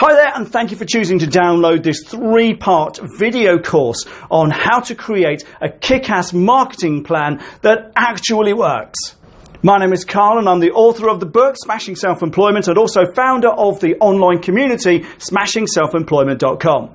Hi there, and thank you for choosing to download this 3-part video course on how to create a kick-ass marketing plan that actually works. My name is Carl and I'm the author of the book Smashing Self-Employment and also founder of the online community smashingselfemployment.com.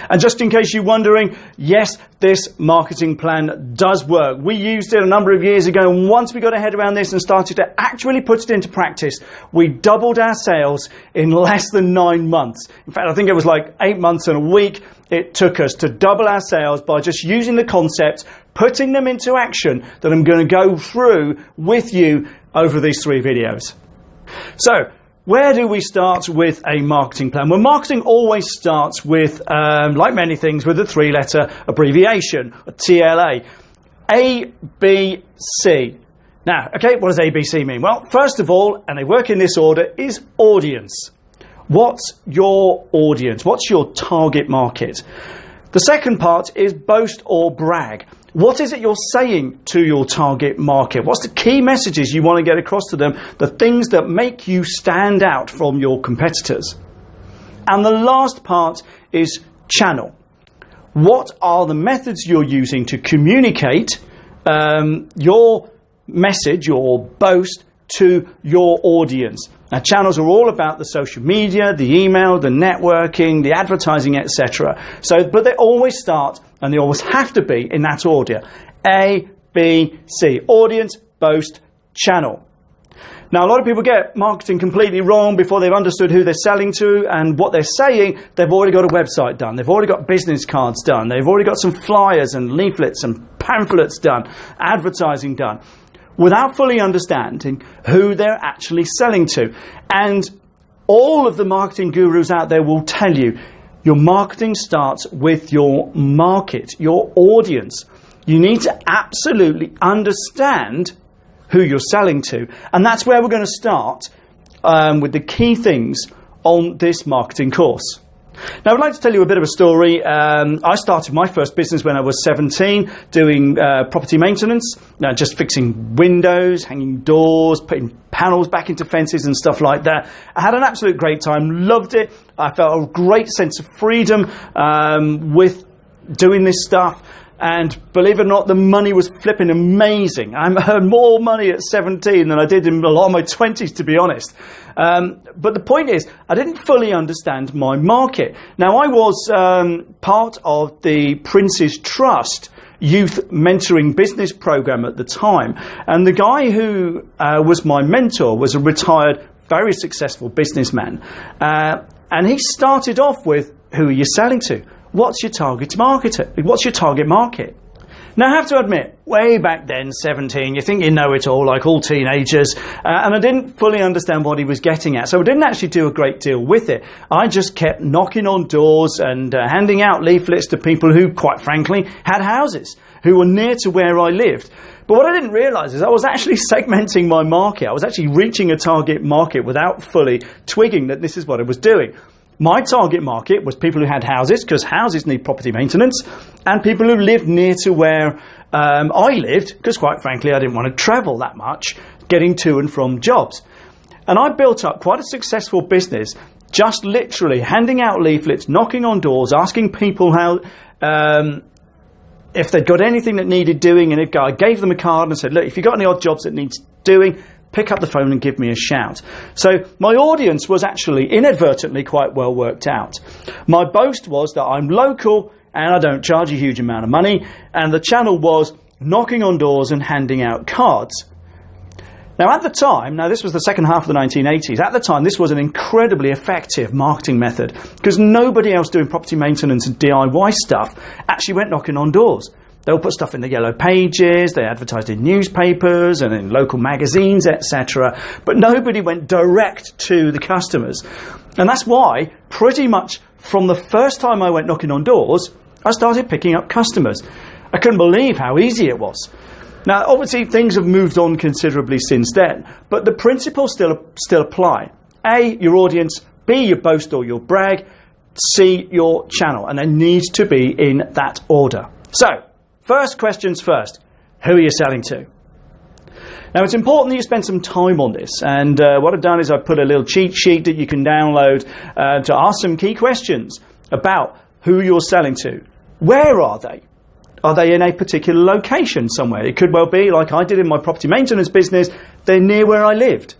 And just in case you're wondering, yes, this marketing plan does work. We used it a number of years ago, and once we got our head around this and started to actually put it into practice, we doubled our sales in less than 9 months. In fact, I think it was like 8 months and a week it took us to double our sales by just using the concepts, putting them into action that I'm going to go through with you over these 3 videos. So, where do we start with a marketing plan? Well, marketing always starts with, like many things, with a 3-letter abbreviation, a TLA. A, B, C. Now, okay, what does ABC mean? Well, first of all, and they work in this order, is audience. What's your audience? What's your target market? The second part is boast or brag. What is it you're saying to your target market? What's the key messages you want to get across to them? The things that make you stand out from your competitors. And the last part is channel. What are the methods you're using to communicate your message, your boast, to your audience? Now, channels are all about the social media, the email, the networking, the advertising, etc. But they always start, and they always have to be, in that order. A, B, C. Audience, boast, channel. Now, a lot of people get marketing completely wrong before they've understood who they're selling to and what they're saying. They've already got a website done. They've already got business cards done. They've already got some flyers and leaflets and pamphlets done, advertising done, without fully understanding who they're actually selling to. And all of the marketing gurus out there will tell you, your marketing starts with your market, your audience. You need to absolutely understand who you're selling to. And that's where we're going to start with the key things on this marketing course. Now, I'd like to tell you a bit of a story. I started my first business when I was 17, doing property maintenance, just fixing windows, hanging doors, putting panels back into fences and stuff like that. I had an absolute great time, loved it. I felt a great sense of freedom with doing this stuff. And believe it or not, the money was flipping amazing. I earned more money at 17 than I did in a lot of my 20s, to be honest. But the point is, I didn't fully understand my market. Now, I was part of the Prince's Trust youth mentoring business program at the time. And the guy who was my mentor was a retired, very successful businessman. And he started off with, who are you selling to? What's your target market? What's your target market? Now, I have to admit, way back then, 17, you think you know it all, like all teenagers, and I didn't fully understand what he was getting at, so I didn't actually do a great deal with it. I just kept knocking on doors and handing out leaflets to people who, quite frankly, had houses, who were near to where I lived. But what I didn't realise is I was actually segmenting my market. I was actually reaching a target market without fully twigging that this is what I was doing. My target market was people who had houses, because houses need property maintenance, and people who lived near to where I lived, because quite frankly I didn't want to travel that much getting to and from jobs. And I built up quite a successful business, just literally handing out leaflets, knocking on doors, asking people how if they'd got anything that needed doing, and if I gave them a card and said, look, if you've got any odd jobs that needs doing, pick up the phone and give me a shout. So my audience was actually inadvertently quite well worked out. My boast was that I'm local and I don't charge a huge amount of money, and the channel was knocking on doors and handing out cards. Now, at the time, this was the second half of the 1980s, at the time this was an incredibly effective marketing method, because nobody else doing property maintenance and DIY stuff actually went knocking on doors. They'll put stuff in the yellow pages, they advertised in newspapers and in local magazines, etc. But nobody went direct to the customers. And that's why, pretty much from the first time I went knocking on doors, I started picking up customers. I couldn't believe how easy it was. Now, obviously, things have moved on considerably since then, but the principles still apply. A, your audience. B, your boast or your brag. C, your channel. And they need to be in that order. So, first questions first. Who are you selling to? Now, it's important that you spend some time on this, and what I've done is I've put a little cheat sheet that you can download to ask some key questions about who you're selling to. Where are they? Are they in a particular location somewhere? It could well be, like I did in my property maintenance business, they're near where I lived.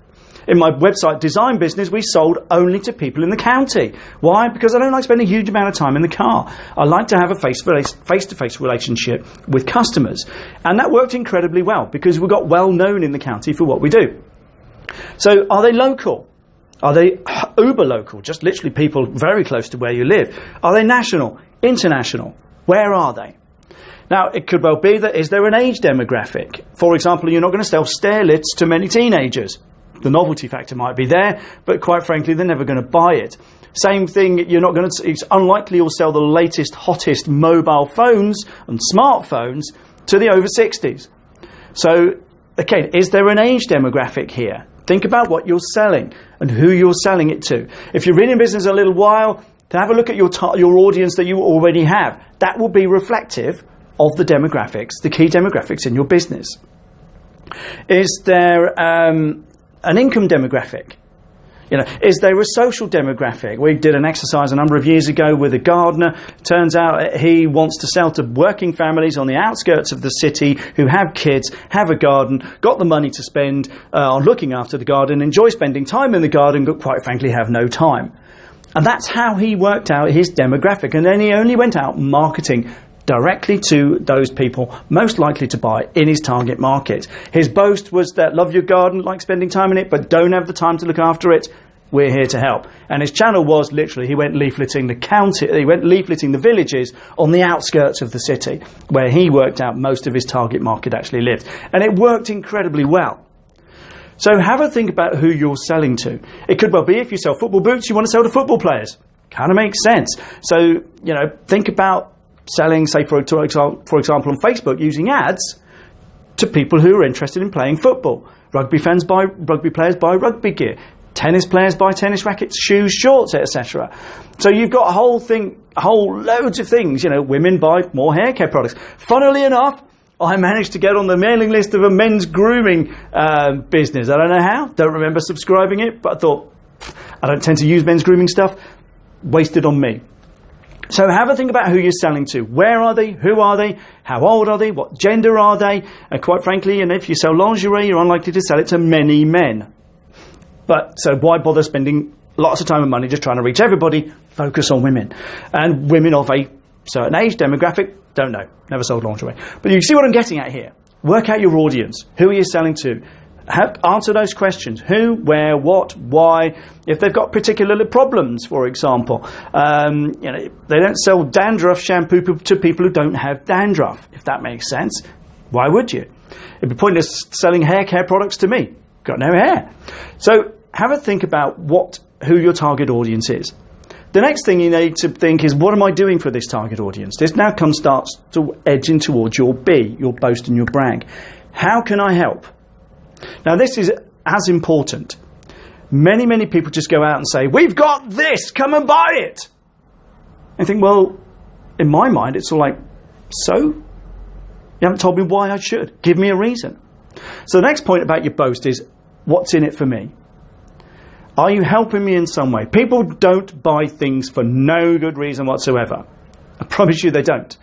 In my website design business, we sold only to people in the county. Why? Because I don't like spending a huge amount of time in the car. I like to have a face-to-face relationship with customers. And that worked incredibly well because we got well known in the county for what we do. So are they local? Are they uber local? Just literally people very close to where you live. Are they national? International? Where are they? Now, it could well be that is there an age demographic? For example, you're not going to sell stair lifts to many teenagers. The novelty factor might be there, but quite frankly, they're never going to buy it. Same thing, it's unlikely you'll sell the latest, hottest mobile phones and smartphones to the over 60s. So, again, is there an age demographic here? Think about what you're selling and who you're selling it to. If you've been in business a little while, to have a look at your audience that you already have. That will be reflective of the demographics, the key demographics in your business. Is there an income demographic? Is there a social demographic? We did an exercise a number of years ago with a gardener. Turns out he wants to sell to working families on the outskirts of the city who have kids, have a garden, got the money to spend on looking after the garden, enjoy spending time in the garden, but quite frankly have no time. And that's how he worked out his demographic. And then he only went out marketing directly to those people most likely to buy in his target market. His boast was that love your garden, like spending time in it, but don't have the time to look after it. We're here to help. And his channel was literally, he went leafleting the villages on the outskirts of the city, where he worked out most of his target market actually lived. And it worked incredibly well. So have a think about who you're selling to. It could well be if you sell football boots, you want to sell to football players. Kind of makes sense. So, think about selling, say, for example, on Facebook, using ads to people who are interested in playing football. Rugby players buy rugby gear. Tennis players buy tennis rackets, shoes, shorts, etc. So you've got loads of things. Women buy more hair care products. Funnily enough, I managed to get on the mailing list of a men's grooming business. I don't know how. Don't remember subscribing it, but I thought, I don't tend to use men's grooming stuff. Wasted on me. So have a think about who you're selling to. Where are they? Who are they? How old are they? What gender are they? And quite frankly, if you sell lingerie, you're unlikely to sell it to many men. But so why bother spending lots of time and money just trying to reach everybody? Focus on women. And women of a certain age demographic, don't know. Never sold lingerie. But you see what I'm getting at here. Work out your audience. Who are you selling to? Answer those questions. Who, where, what, why. If they've got particular problems, for example, they don't sell dandruff shampoo to people who don't have dandruff, if that makes sense. Why would you? It'd be pointless selling hair care products to me. Got no hair. So have a think about who your target audience is. The next thing you need to think is, what am I doing for this target audience? This now starts to edge in towards your B, your boast and your brag. How can I help? Now, this is as important. Many, many people just go out and say, we've got this, come and buy it. I think, well, in my mind, it's all like, so? You haven't told me why I should. Give me a reason. So the next point about your boast is, what's in it for me? Are you helping me in some way? People don't buy things for no good reason whatsoever. I promise you they don't.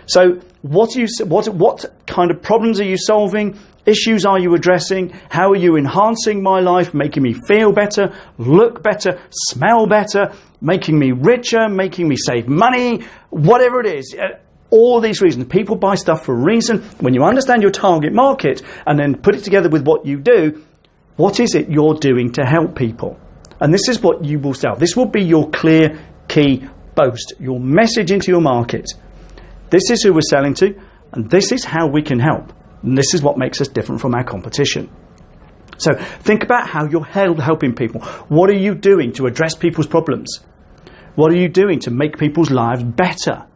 So what kind of problems are you solving? Issues are you addressing? How are you enhancing my life, making me feel better, look better, smell better, making me richer, making me save money, whatever it is. All these reasons. People buy stuff for a reason. When you understand your target market and then put it together with what you do, what is it you're doing to help people? And this is what you will sell. This will be your clear, key boast, your message into your market. This is who we're selling to, and this is how we can help. And this is what makes us different from our competition. So think about how you're helping people. What are you doing to address people's problems? What are you doing to make people's lives better?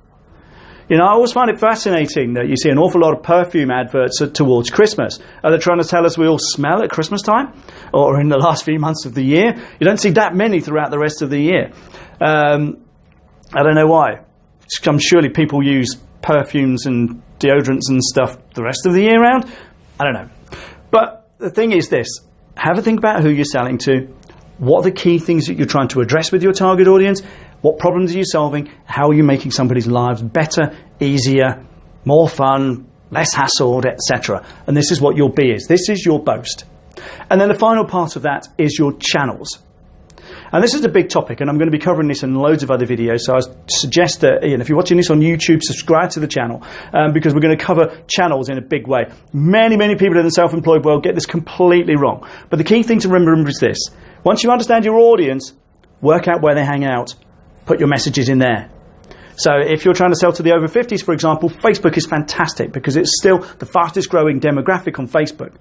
I always find it fascinating that you see an awful lot of perfume adverts towards Christmas. Are they trying to tell us we all smell at Christmas time? Or in the last few months of the year? You don't see that many throughout the rest of the year. I don't know why. Surely people use perfumes and deodorants and stuff the rest of the year round. I don't know. But the thing is this. Have a think about who you're selling to. What are the key things that you're trying to address with your target audience? What problems are you solving? How are you making somebody's lives better, easier, more fun, less hassled, etc.? And this is what your B is. This is your boast. And then the final part of that is your channels. And this is a big topic, and I'm going to be covering this in loads of other videos. So I suggest that, if you're watching this on YouTube, subscribe to the channel, because we're going to cover channels in a big way. Many people in the self-employed world get this completely wrong. But the key thing to remember is this. Once you understand your audience, work out where they hang out, put your messages in there. So if you're trying to sell to the over 50s, for example, Facebook is fantastic because it's still the fastest growing demographic on Facebook.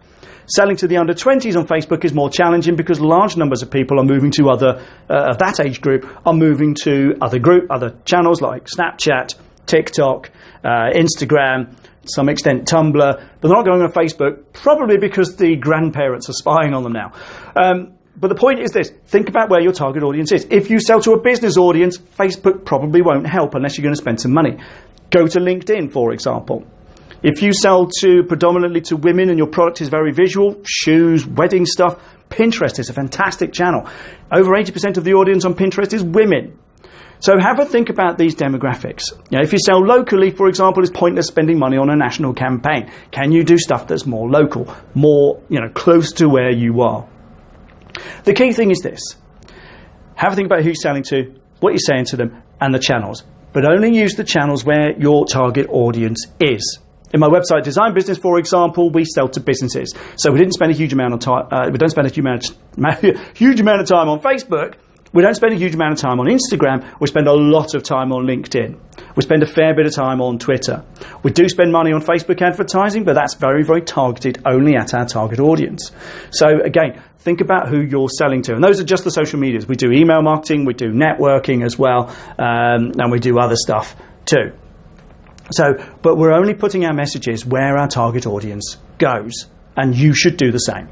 Selling to the under 20s on Facebook is more challenging because large numbers of people are moving to other, of that age group, are moving to other channels like Snapchat, TikTok, Instagram, to some extent Tumblr, but they're not going on Facebook, probably because the grandparents are spying on them now. But the point is this, think about where your target audience is. If you sell to a business audience, Facebook probably won't help unless you're going to spend some money. Go to LinkedIn, for example. If you sell predominantly to women and your product is very visual, shoes, wedding stuff, Pinterest is a fantastic channel. Over 80% of the audience on Pinterest is women. So have a think about these demographics. If you sell locally, for example, it's pointless spending money on a national campaign. Can you do stuff that's more local, more close to where you are? The key thing is this. Have a think about who you're selling to, what you're saying to them, and the channels. But only use the channels where your target audience is. In my website Design Business, for example, we sell to businesses. So we didn't spend a huge amount of time. We don't spend a huge amount of time on Facebook. We don't spend a huge amount of time on Instagram. We spend a lot of time on LinkedIn. We spend a fair bit of time on Twitter. We do spend money on Facebook advertising, but that's very targeted only at our target audience. So again, think about who you're selling to. And those are just the social medias. We do email marketing, we do networking as well, and we do other stuff too. But we're only putting our messages where our target audience goes, and you should do the same.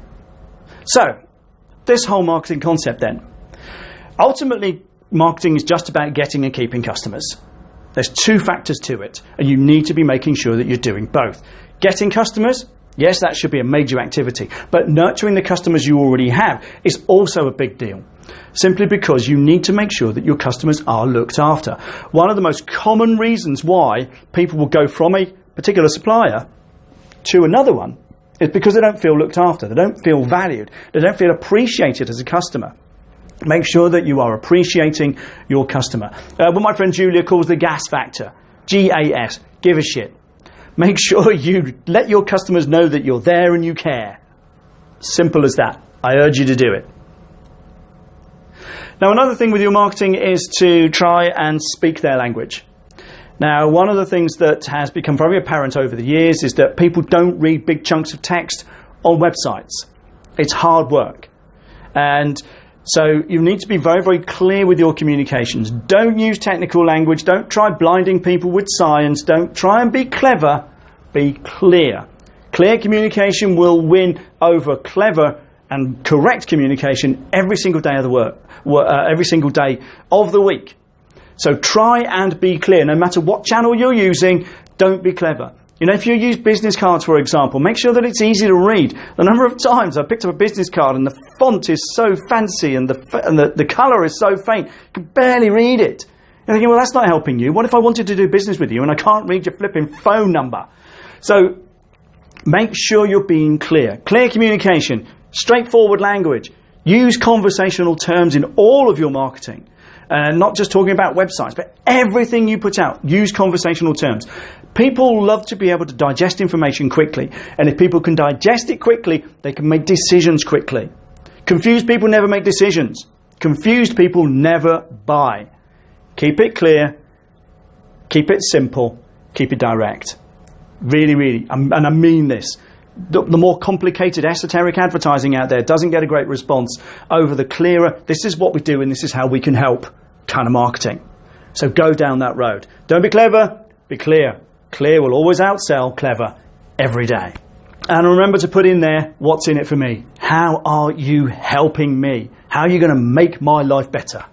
So, this whole marketing concept then. Ultimately, marketing is just about getting and keeping customers. There's two factors to it, and you need to be making sure that you're doing both. Getting customers, yes, that should be a major activity, but nurturing the customers you already have is also a big deal. Simply because you need to make sure that your customers are looked after. One of the most common reasons why people will go from a particular supplier to another one is because they don't feel looked after. They don't feel valued. They don't feel appreciated as a customer. Make sure that you are appreciating your customer. What my friend Julia calls the gas factor. GAS. Give a shit. Make sure you let your customers know that you're there and you care. Simple as that. I urge you to do it. Now, another thing with your marketing is to try and speak their language. Now, one of the things that has become very apparent over the years is that people don't read big chunks of text on websites. It's hard work. And so you need to be very clear with your communications. Don't use technical language. Don't try blinding people with science. Don't try and be clever. Be clear. Clear communication will win over clever and correct communication every single day of every single day of the week. So try and be clear. No matter what channel you're using, don't be clever. If you use business cards, for example, make sure that it's easy to read. The number of times I picked up a business card and the font is so fancy and the colour is so faint, you can barely read it. You're thinking, well, that's not helping you. What if I wanted to do business with you and I can't read your flipping phone number? So make sure you're being clear. Clear communication, straightforward language. Use conversational terms in all of your marketing. And not just talking about websites, but everything you put out, use conversational terms. People love to be able to digest information quickly. And if people can digest it quickly, they can make decisions quickly. Confused people never make decisions. Confused people never buy. Keep it clear. Keep it simple. Keep it direct. Really, and I mean this. The more complicated, esoteric advertising out there doesn't get a great response over the clearer, this is what we do and this is how we can help kind of marketing. So go down that road. Don't be clever, be clear. Clear will always outsell clever every day. And remember to put in there, what's in it for me? How are you helping me? How are you going to make my life better?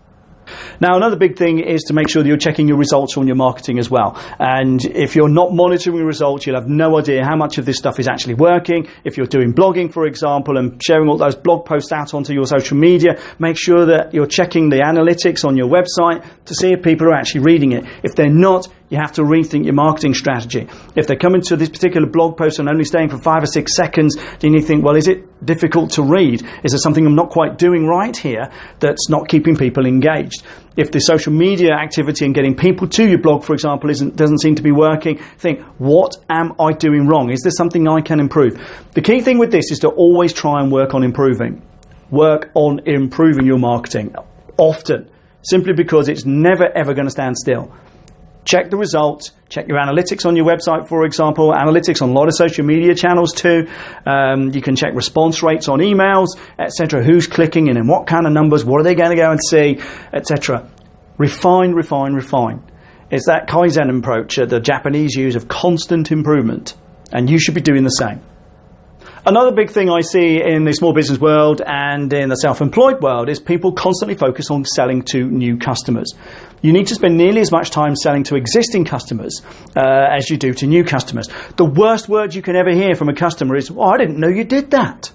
Now, another big thing is to make sure that you're checking your results on your marketing as well. And if you're not monitoring the results, you'll have no idea how much of this stuff is actually working. If you're doing blogging, for example, and sharing all those blog posts out onto your social media, make sure that you're checking the analytics on your website to see if people are actually reading it. If they're not, you have to rethink your marketing strategy. If they're coming to this particular blog post and only staying for 5 or 6 seconds, then you think, well, is it difficult to read? Is there something I'm not quite doing right here that's not keeping people engaged? If the social media activity and getting people to your blog, for example, doesn't seem to be working, think, what am I doing wrong? Is there something I can improve? The key thing with this is to always try and work on improving. Work on improving your marketing often, simply because it's never ever going to stand still. Check the results, check your analytics on your website, for example, analytics on a lot of social media channels too. You can check response rates on emails, etc. Who's clicking and in what kind of numbers, what are they going to go and see, etc. Refine, refine, refine. It's that Kaizen approach that the Japanese use of constant improvement, and you should be doing the same. Another big thing I see in the small business world and in the self-employed world is people constantly focus on selling to new customers. You need to spend nearly as much time selling to existing customers as you do to new customers. The worst word you can ever hear from a customer is, "Oh, I didn't know you did that."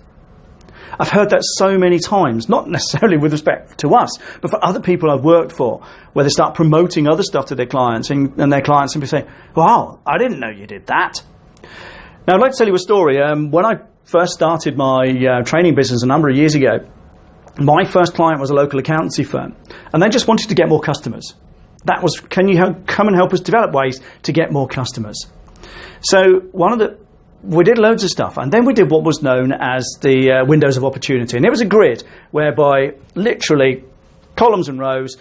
I've heard that so many times, not necessarily with respect to us, but for other people I've worked for, where they start promoting other stuff to their clients and their clients simply say, "Wow, I didn't know you did that." Now, I'd like to tell you a story. When I first started my training business a number of years ago, my first client was a local accountancy firm, and they just wanted to get more customers. That was, can you come and help us develop ways to get more customers? So we did loads of stuff, and then we did what was known as the windows of opportunity. And it was a grid whereby literally columns and rows,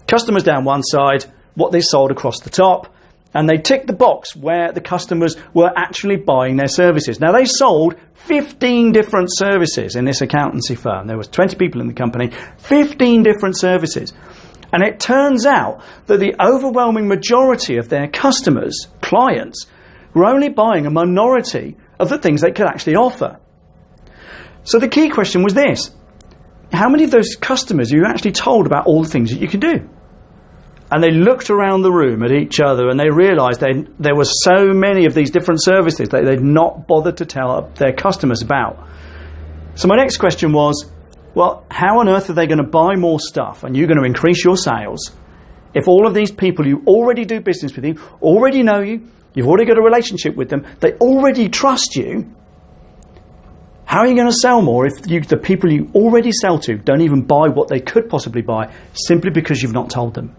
customers down one side, what they sold across the top, and they ticked the box where the customers were actually buying their services. Now, they sold 15 different services in this accountancy firm. There was 20 people in the company, 15 different services. And it turns out that the overwhelming majority of their customers, clients, were only buying a minority of the things they could actually offer. So the key question was this: how many of those customers are you actually told about all the things that you can do? And they looked around the room at each other and they realised there were so many of these different services that they'd not bothered to tell their customers about. So my next question was, well, how on earth are they going to buy more stuff and you're going to increase your sales if all of these people who already do business with you, already know you, you've already got a relationship with them, they already trust you? How are you going to sell more if the people you already sell to don't even buy what they could possibly buy simply because you've not told them?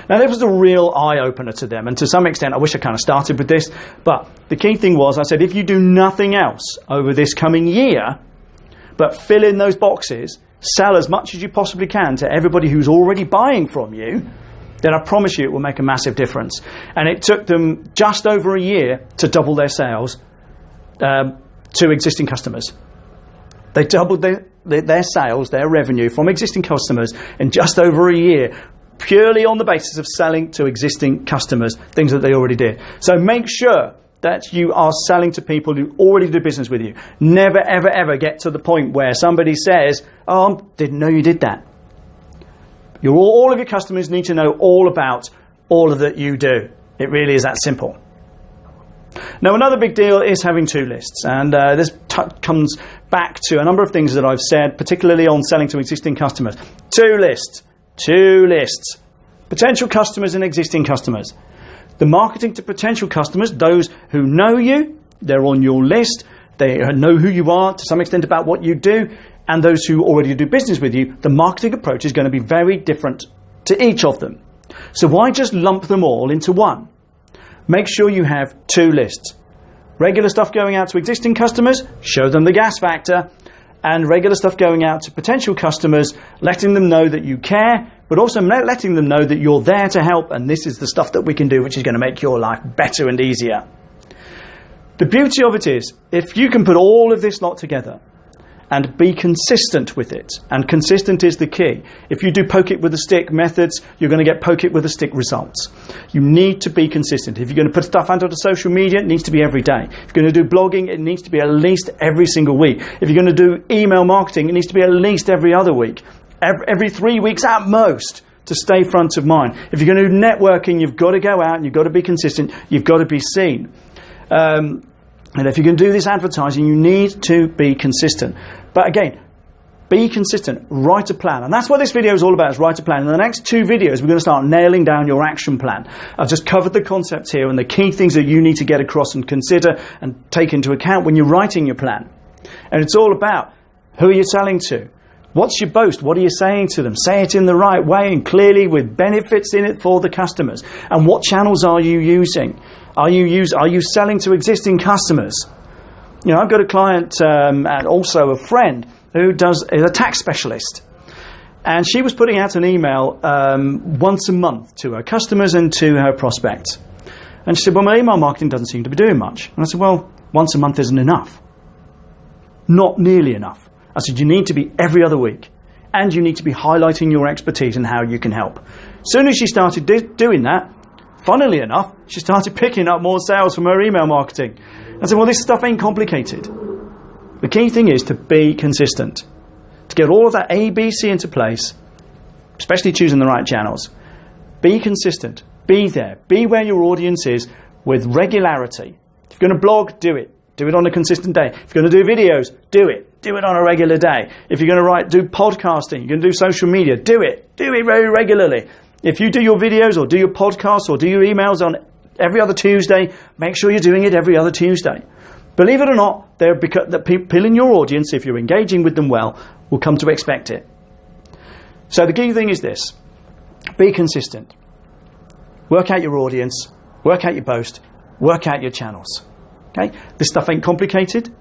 Now, this was a real eye-opener to them, and to some extent I wish I kind of started with this, but the key thing was, I said, if you do nothing else over this coming year but fill in those boxes, sell as much as you possibly can to everybody who's already buying from you, then I promise you it will make a massive difference. And it took them just over a year to double their sales to existing customers. They doubled their sales, their revenue from existing customers in just over a year, purely on the basis of selling to existing customers, things that they already did. So make sure that you are selling to people who already do business with you. Never, ever, ever get to the point where somebody says, "Oh, didn't know you did that." All of your customers need to know all about all of that you do. It really is that simple. Now, another big deal is having two lists, and this comes back to a number of things that I've said, particularly on selling to existing customers. Two lists. Potential customers and existing customers. The marketing to potential customers, those who know you, they're on your list, they know who you are to some extent about what you do, and those who already do business with you, the marketing approach is going to be very different to each of them. So why just lump them all into one? Make sure you have two lists. Regular stuff going out to existing customers, show them the gas factor, and regular stuff going out to potential customers, letting them know that you care, but also letting them know that you're there to help, and this is the stuff that we can do which is going to make your life better and easier. The beauty of it is, if you can put all of this lot together and be consistent with it, and consistent is the key. If you do poke it with a stick methods, you're going to get poke it with a stick results. You need to be consistent. If you're going to put stuff out onto social media, it needs to be every day. If you're going to do blogging, it needs to be at least every single week. If you're going to do email marketing, it needs to be at least every other week. every 3 weeks at most, to stay front of mind. If you're going to do networking, you've got to go out and you've got to be consistent. You've got to be seen. And if you're going to do this advertising, you need to be consistent. But again, be consistent. Write a plan. And that's what this video is all about, is write a plan. In the next 2 videos, we're going to start nailing down your action plan. I've just covered the concepts here and the key things that you need to get across and consider and take into account when you're writing your plan. And it's all about, who are you selling to? What's your boast? What are you saying to them? Say it in the right way and clearly with benefits in it for the customers. And what channels are you using? Are you selling to existing customers? You know, I've got a client and also a friend who is a tax specialist. And she was putting out an email once a month to her customers and to her prospects. And she said, well, my email marketing doesn't seem to be doing much. And I said, well, once a month isn't enough. Not nearly enough. I said, you need to be every other week. And you need to be highlighting your expertise and how you can help. As soon as she started doing that, funnily enough, she started picking up more sales from her email marketing. I said, well, this stuff ain't complicated. The key thing is to be consistent. To get all of that A, B, C into place, especially choosing the right channels. Be consistent. Be there. Be where your audience is with regularity. If you're going to blog, do it. Do it on a consistent day. If you're going to do videos, do it. Do it on a regular day. If you're going to do podcasting, you're going to do social media, do it. Do it very regularly. If you do your videos or do your podcasts or do your emails on every other Tuesday, make sure you're doing it every other Tuesday. Believe it or not, the people in your audience, if you're engaging with them well, will come to expect it. So the key thing is this. Be consistent. Work out your audience. Work out your boast. Work out your channels. Okay? This stuff ain't complicated,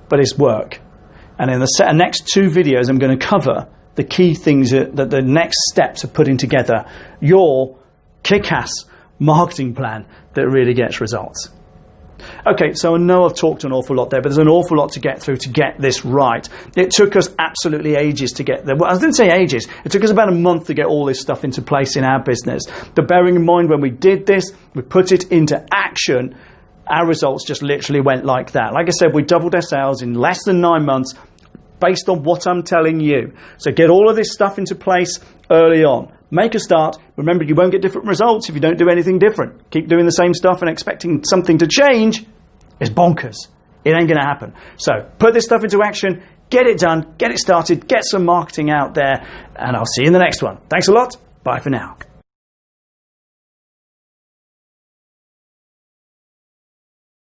but it's work. And in the next 2 videos, I'm going to cover the key things that the next steps of putting together your kick-ass marketing plan that really gets results. Okay, so I know I've talked an awful lot there, but there's an awful lot to get through to get this right. It took us absolutely ages to get there. Well, I didn't say ages. It took us about a month to get all this stuff into place in our business. But bearing in mind when we did this, we put it into action, our results just literally went like that. Like I said, we doubled our sales in less than 9 months based on what I'm telling you. So get all of this stuff into place early on. Make a start. Remember, you won't get different results if you don't do anything different. Keep doing the same stuff and expecting something to change is bonkers. It ain't going to happen. So put this stuff into action, get it done, get it started, get some marketing out there, and I'll see you in the next one. Thanks a lot. Bye for now.